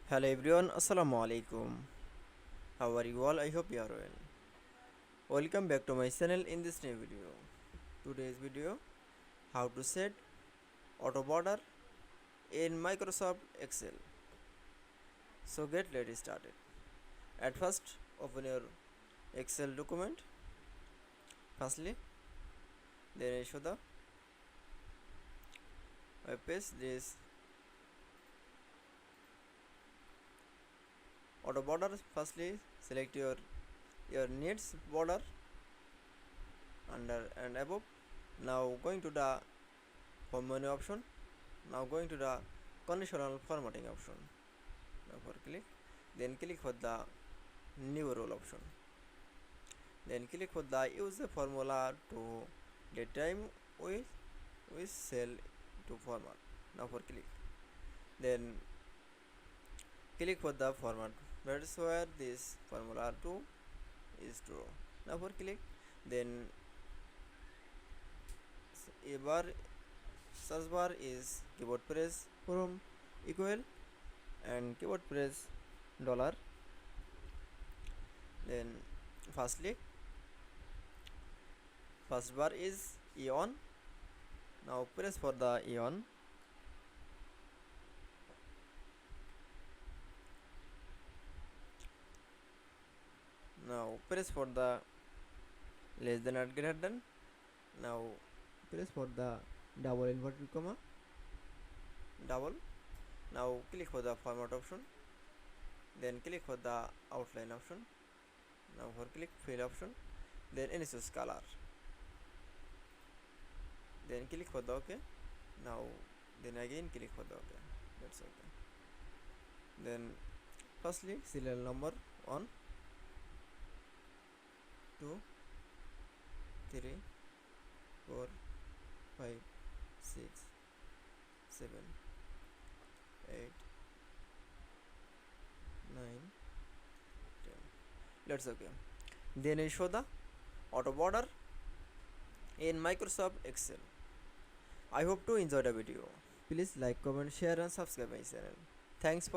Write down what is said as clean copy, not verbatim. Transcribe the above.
Hello everyone, Assalamu Walaikum. How are you all? I hope you are well. Welcome back to my channel in this new video. Today's video, how to set auto border in Microsoft Excel. So let's started. At first, open your Excel document. Firstly, then I show the web page. This auto border. Firstly, select your needs border under and above. Now going to the home menu option. Now going to the conditional formatting option. Now for click, then click for the new role option. Then click for the use the formula to get time with cell to format. Now for click, then click for the format. That's where this formula 2 is true. Now for click, then a bar search bar is keyboard press from equal and keyboard press dollar. Then firstly, first bar is eon. Now press for the eon. Now press for the less than or greater than. Now press for the double inverted comma double. Now click for the format option, then click for the outline option. Now for click fill option, then insert color, then click for the OK. Now then again click for the OK. That's okay. Then firstly serial number 1 2 3 4 5 6 7 8 9 10. Let's okay. Then I show the auto border in Microsoft Excel. I hope to enjoy the video. Please like, comment, share and subscribe my channel. Thanks for